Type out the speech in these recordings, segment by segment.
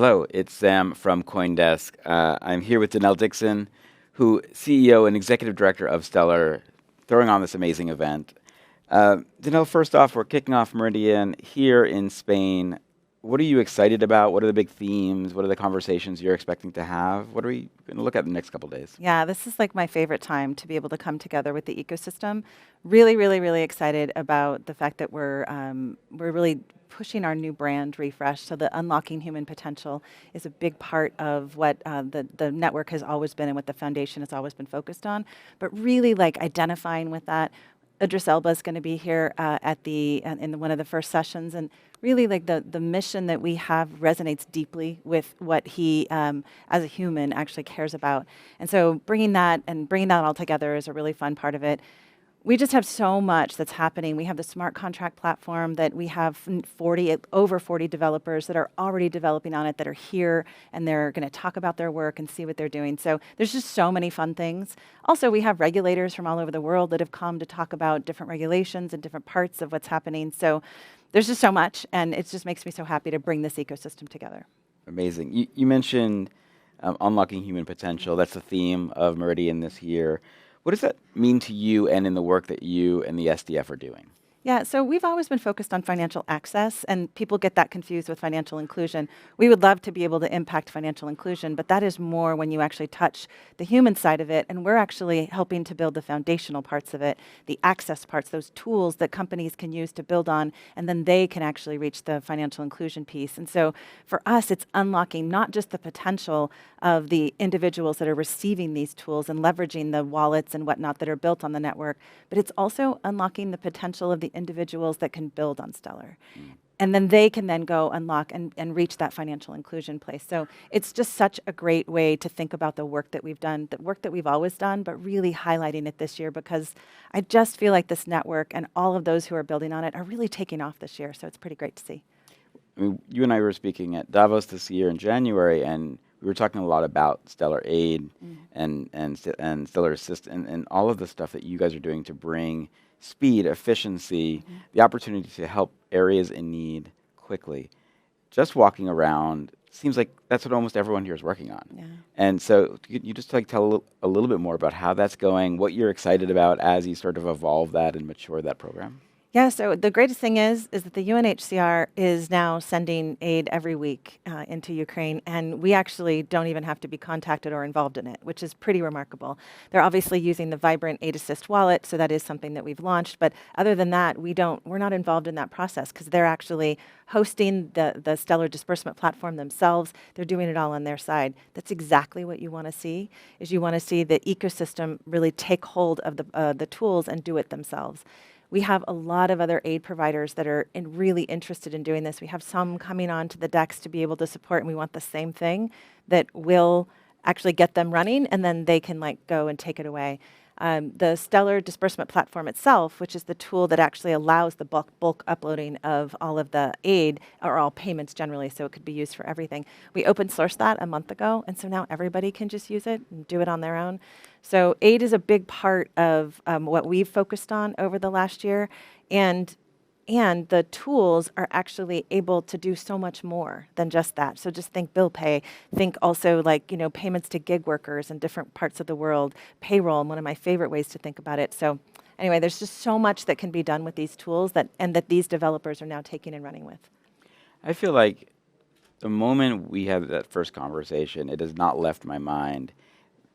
Hello, it's Sam from CoinDesk. I'm here with Denelle Dixon, who CEO and Executive Director of Stellar, throwing on this amazing event. Denelle, first off, we're kicking off Meridian here in Spain. What are you excited about? What are the big themes? What are the conversations you're expecting to have? What are we going to look at in the next couple of days? Yeah, this is like my favorite time to be able to come together with the ecosystem. Really, really, really excited about the fact that we're really pushing our new brand refresh. So the unlocking human potential is a big part of what the network has always been and what the foundation has always been focused on. But really like identifying with that. Idris Elba is going to be here in one of the first sessions, and really like the mission that we have resonates deeply with what he as a human actually cares about. And so bringing that all together is a really fun part of it. We just have so much that's happening. We have the smart contract platform that we have over 40 developers that are already developing on it that are here, and they're going to talk about their work and see what they're doing. So there's just so many fun things. Also, we have regulators from all over the world that have come to talk about different regulations and different parts of what's happening. So there's just so much, and it just makes me so happy to bring this ecosystem together. Amazing. You mentioned unlocking human potential. That's the theme of Meridian this year. What does that mean to you and in the work that you and the SDF are doing? Yeah, so we've always been focused on financial access, and people get that confused with financial inclusion. We would love to be able to impact financial inclusion, but that is more when you actually touch the human side of it, and we're actually helping to build the foundational parts of it, the access parts, those tools that companies can use to build on, and then they can actually reach the financial inclusion piece. And so for us, it's unlocking not just the potential of the individuals that are receiving these tools and leveraging the wallets and whatnot that are built on the network, but it's also unlocking the potential of the individuals that can build on Stellar. And then they can then go unlock and reach that financial inclusion place. So it's just such a great way to think about the work that we've done, the work that we've always done, but really highlighting it this year, because I just feel like this network and all of those who are building on it are really taking off this year. So it's pretty great to see. I mean, you and I were speaking at Davos this year in January, and we were talking a lot about Stellar Aid and Stellar Assist and all of the stuff that you guys are doing to bring speed, efficiency, the opportunity to help areas in need quickly. Just walking around seems like that's what almost everyone here is working on. Yeah. And so could you just like tell a little bit more about how that's going, what you're excited about as you sort of evolve that and mature that program? Yeah, so the greatest thing is that the UNHCR is now sending aid every week into Ukraine, and we actually don't even have to be contacted or involved in it, which is pretty remarkable. They're obviously using the Vibrant Aid Assist wallet, so that is something that we've launched, but other than that, we're not involved in that process because they're actually hosting the Stellar disbursement platform themselves. They're doing it all on their side. That's exactly what you want to see, is you want to see the ecosystem really take hold of the tools and do it themselves. We have a lot of other aid providers that are really interested in doing this. We have some coming onto the decks to be able to support, and we want the same thing that will actually get them running, and then they can like go and take it away. The Stellar disbursement platform itself, which is the tool that actually allows the bulk uploading of all of the aid, or all payments generally, so it could be used for everything. We open sourced that a month ago, and so now everybody can just use it and do it on their own. So aid is a big part of what we've focused on over the last year, and the tools are actually able to do so much more than just that. So just think bill pay, think also like, payments to gig workers in different parts of the world, payroll, and one of my favorite ways to think about it. So anyway, there's just so much that can be done with these tools that these developers are now taking and running with. I feel like the moment we had that first conversation, it has not left my mind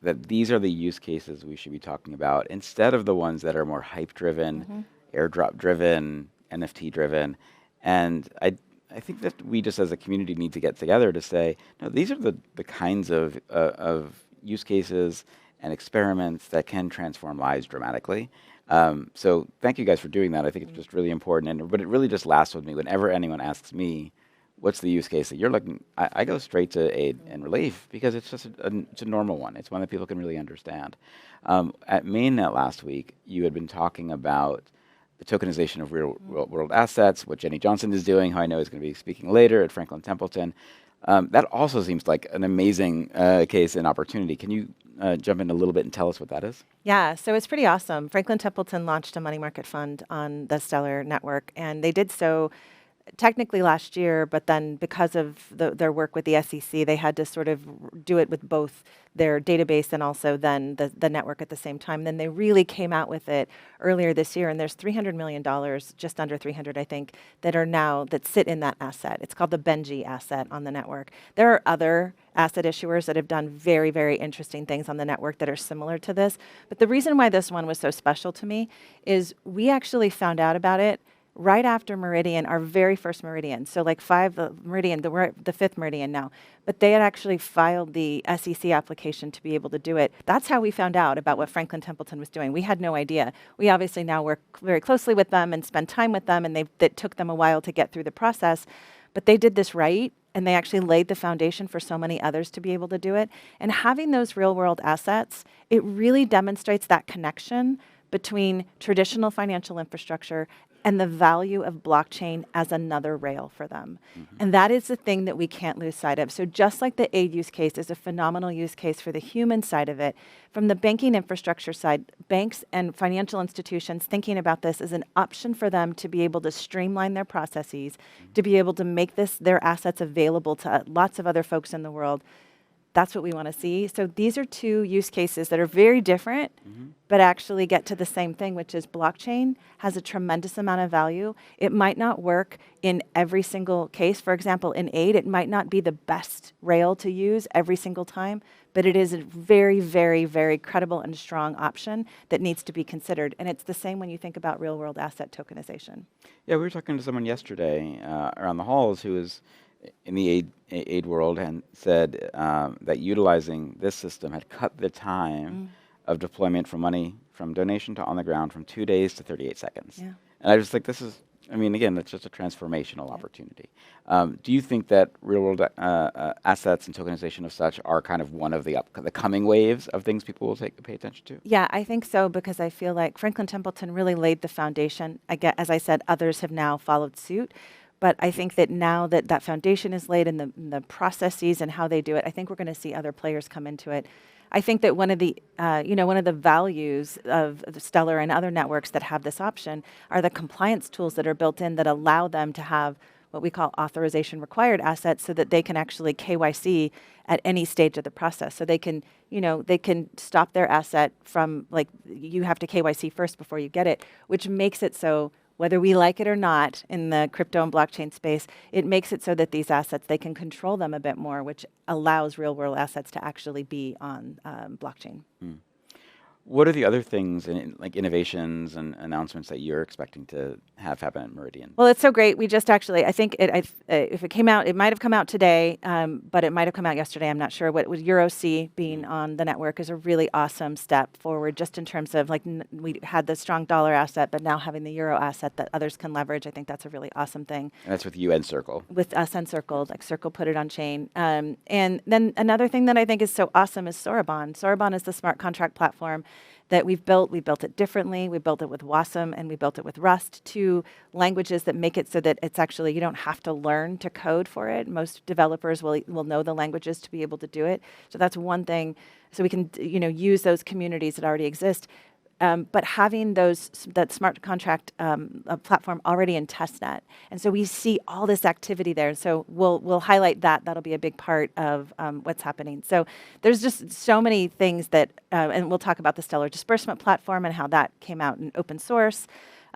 that these are the use cases we should be talking about instead of the ones that are more hype-driven, airdrop-driven, NFT-driven. And I think that we just as a community need to get together to say, no, these are the kinds of use cases and experiments that can transform lives dramatically. So thank you guys for doing that. I think it's just really important. But it really just lasts with me whenever anyone asks me, what's the use case that you're looking? I go straight to aid and relief because it's just it's a normal one. It's one that people can really understand. At Mainnet last week, you had been talking about the tokenization of real-world assets, what Jenny Johnson is doing, who I know is going to be speaking later at Franklin Templeton. That also seems like an amazing case and opportunity. Can you jump in a little bit and tell us what that is? Yeah, so it's pretty awesome. Franklin Templeton launched a money market fund on the Stellar network, and they did so technically last year, but then because of their work with the SEC, they had to sort of do it with both their database and also then the network at the same time. Then they really came out with it earlier this year, and there's $300 million, just under 300, I think, that sit in that asset. It's called the Benji asset on the network. There are other asset issuers that have done very, very interesting things on the network that are similar to this. But the reason why this one was so special to me is we actually found out about it right after Meridian, our very first Meridian. So like Meridian, the fifth Meridian now. But they had actually filed the SEC application to be able to do it. That's how we found out about what Franklin Templeton was doing. We had no idea. We obviously now work very closely with them and spend time with them, and it took them a while to get through the process. But they did this right, and they actually laid the foundation for so many others to be able to do it. And having those real-world assets, it really demonstrates that connection between traditional financial infrastructure and the value of blockchain as another rail for them. Mm-hmm. And that is the thing that we can't lose sight of. So just like the aid use case is a phenomenal use case for the human side of it, from the banking infrastructure side, banks and financial institutions thinking about this as an option for them to be able to streamline their processes, mm-hmm. to be able to make their assets available to lots of other folks in the world. That's what we want to see. So these are two use cases that are very different, mm-hmm. but actually get to the same thing, which is blockchain has a tremendous amount of value. It might not work in every single case. For example, in aid, it might not be the best rail to use every single time, but it is a very, very, very credible and strong option that needs to be considered. And it's the same when you think about real-world asset tokenization. Yeah, we were talking to someone yesterday around the halls who was in the aid world and said that utilizing this system had cut the time of deployment from donation to on the ground from 2 days to 38 seconds. Yeah. And I just think again, that's just a transformational opportunity. Do you think that real-world assets and tokenization of such are kind of one of the coming waves of things people will pay attention to? Yeah, I think so, because I feel like Franklin Templeton really laid the foundation. As I said, others have now followed suit. But I think that now that that foundation is laid in the processes and how they do it, I think we're going to see other players come into it. I think that one of the values of the Stellar and other networks that have this option are the compliance tools that are built in that allow them to have what we call authorization required assets, so that they can actually KYC at any stage of the process. So they can stop their asset from, like, you have to KYC first before you get it, which makes it so, whether we like it or not in the crypto and blockchain space, it makes it so that these assets, they can control them a bit more, which allows real-world assets to actually be on blockchain. Mm. What are the other things, like innovations and announcements, that you're expecting to have happen at Meridian? Well, it's so great. We just actually, I think if it came out, it might have come out today, but it might have come out yesterday. I'm not sure. What was EuroC being on the network is a really awesome step forward, just in terms of, like, we had the strong dollar asset, but now having the euro asset that others can leverage. I think that's a really awesome thing. And that's with you and Circle. With us and Circle. Like, Circle put it on chain. And then another thing that I think is so awesome is Sorabon. Sorabon is the smart contract platform that we've built. We built it differently. We built it with WASM and we built it with Rust, two languages that make it so that it's actually, you don't have to learn to code for it. Most developers will know the languages to be able to do it. So that's one thing. So we can use those communities that already exist. But having that smart contract platform already in testnet, and so we see all this activity there. So we'll highlight that. That'll be a big part of what's happening. So there's just so many things that, and we'll talk about the Stellar disbursement platform and how that came out in open source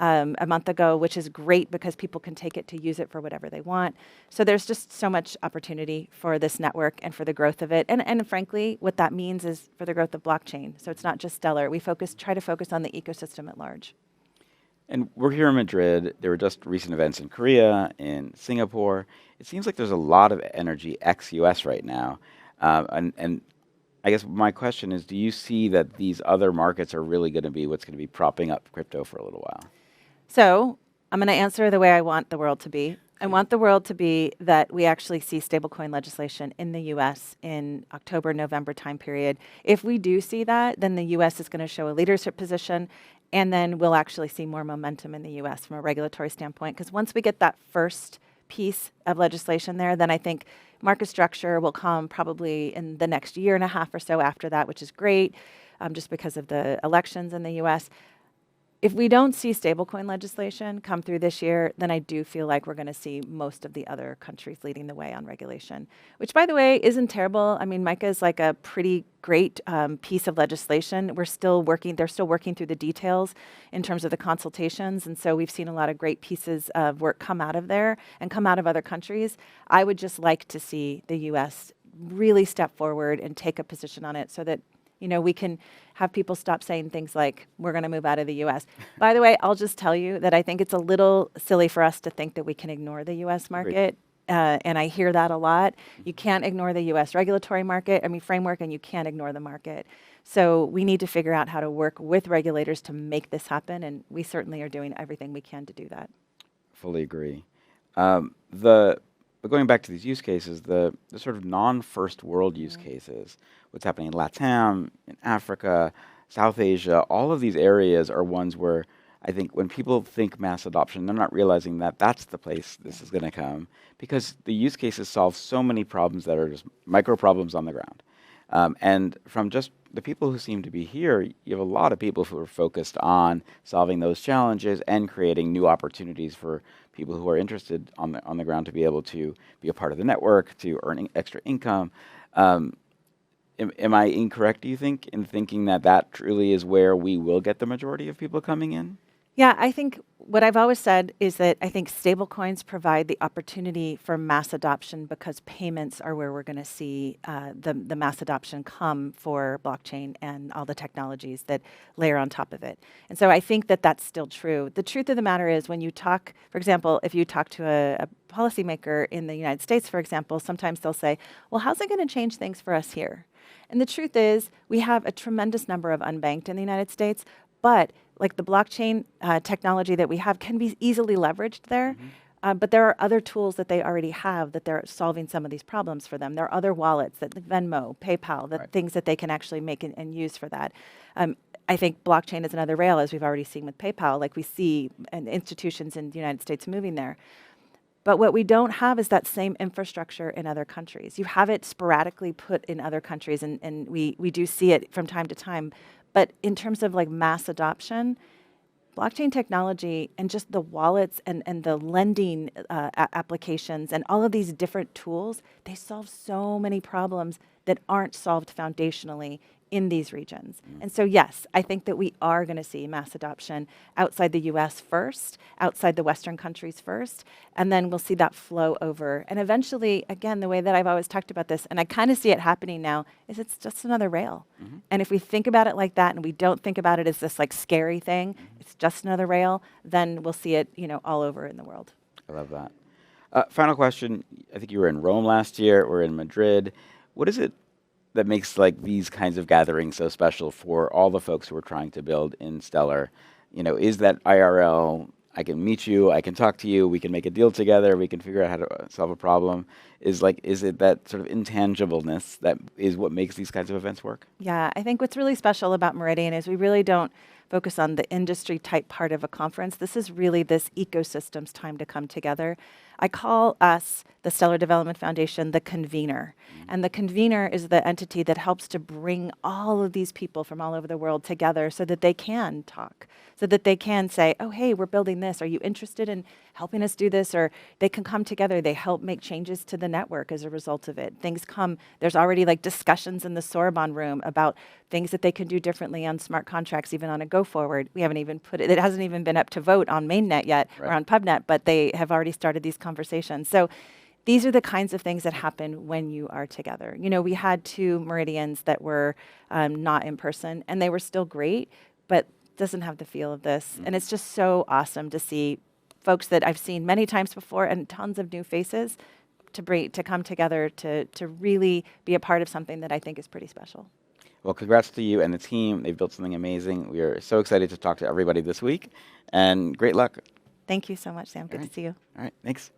a month ago, which is great because people can take it to use it for whatever they want. So there's just so much opportunity for this network and for the growth of it. And frankly, what that means is for the growth of blockchain. So it's not just Stellar. We try to focus on the ecosystem at large. And we're here in Madrid. There were just recent events in Korea, in Singapore. It seems like there's a lot of energy ex-US right now. And I guess my question is, do you see that these other markets are really going to be what's going to be propping up crypto for a little while? So I'm going to answer the way I want the world to be. I want the world to be that we actually see stablecoin legislation in the U.S. in October, November time period. If we do see that, then the U.S. is going to show a leadership position, and then we'll actually see more momentum in the U.S. from a regulatory standpoint. Because once we get that first piece of legislation there, then I think market structure will come probably in the next year and a half or so after that, which is great, just because of the elections in the U.S. if we don't see stablecoin legislation come through this year, then I do feel like we're going to see most of the other countries leading the way on regulation, which, by the way, isn't terrible. I mean, MiCA is like a pretty great piece of legislation. They're still working through the details in terms of the consultations. And so we've seen a lot of great pieces of work come out of there and come out of other countries. I would just like to see the US really step forward and take a position on it so that we can have people stop saying things like, we're going to move out of the U.S. By the way, I'll just tell you that I think it's a little silly for us to think that we can ignore the U.S. market. And I hear that a lot. You can't ignore the U.S. regulatory framework, and you can't ignore the market. So we need to figure out how to work with regulators to make this happen. And we certainly are doing everything we can to do that. Fully agree. But going back to these use cases, the sort of non-first world use cases, what's happening in LATAM, in Africa, South Asia, all of these areas are ones where I think when people think mass adoption, they're not realizing that that's the place this is going to come, because the use cases solve so many problems that are just micro problems on the ground. And from just the people who seem to be here, you have a lot of people who are focused on solving those challenges and creating new opportunities for people who are interested on the ground to be able to be a part of the network, to earn extra income. Am I incorrect, do you think, in thinking that that truly is where we will get the majority of people coming in? Yeah, I think what I've always said is that I think stablecoins provide the opportunity for mass adoption because payments are where we're going to see the mass adoption come for blockchain and all the technologies that layer on top of it. And so I think that that's still true. The truth of the matter is when you talk, for example, if you talk to a policymaker in the United States, for example, sometimes they'll say, well, how's it going to change things for us here? And the truth is we have a tremendous number of unbanked in the United States, but like the blockchain technology that we have can be easily leveraged there. But there are other tools that they already have that they're solving some of these problems for them. There are other wallets, that Venmo, PayPal, things that they can actually make and use for that. I think blockchain is another rail, as we've already seen with PayPal, like we see institutions in the United States moving there. But what we don't have is that same infrastructure in other countries. You have it sporadically put in other countries, and we do see it from time to time. But in terms of like mass adoption, blockchain technology and just the wallets and the lending applications and all of these different tools, they solve so many problems that aren't solved foundationally in these regions. And so, yes, I think that we are going to see mass adoption outside the US first, outside the Western countries first, and then we'll see that flow over. And eventually, again, the way that I've always talked about this, and I kind of see it happening now, is it's just another rail. And if we think about it like that and we don't think about it as this like scary thing, it's just another rail, then we'll see it, all over in the world. I love that. Final question. I think you were in Rome last year or in Madrid. What is it that makes like these kinds of gatherings so special for all the folks who are trying to build in Stellar? Is that IRL, I can meet you, I can talk to you, we can make a deal together, we can figure out how to solve a problem? Is it that sort of intangibleness that is what makes these kinds of events work? Yeah, I think what's really special about Meridian is we really don't focus on the industry type part of a conference. This is really this ecosystem's time to come together. I call us, the Stellar Development Foundation, the convener. And the convener is the entity that helps to bring all of these people from all over the world together so that they can talk, so that they can say, oh, hey, we're building this. Are you interested in helping us do this? Or they can come together. They help make changes to the network as a result of it. Things come, there's already like discussions in the Sorbonne room about things that they can do differently on smart contracts, even on a go forward. We haven't even put it hasn't even been up to vote on mainnet yet or on PubNet, but they have already started these conversations. So these are the kinds of things that happen when you are together. We had 2 Meridians that were not in person, and they were still great, but doesn't have the feel of this. And it's just so awesome to see folks that I've seen many times before and tons of new faces to come together to really be a part of something that I think is pretty special. Well, congrats to you and the team. They've built something amazing. We are so excited to talk to everybody this week, and great luck. Thank you so much, Sam. Good to see you. All right, thanks.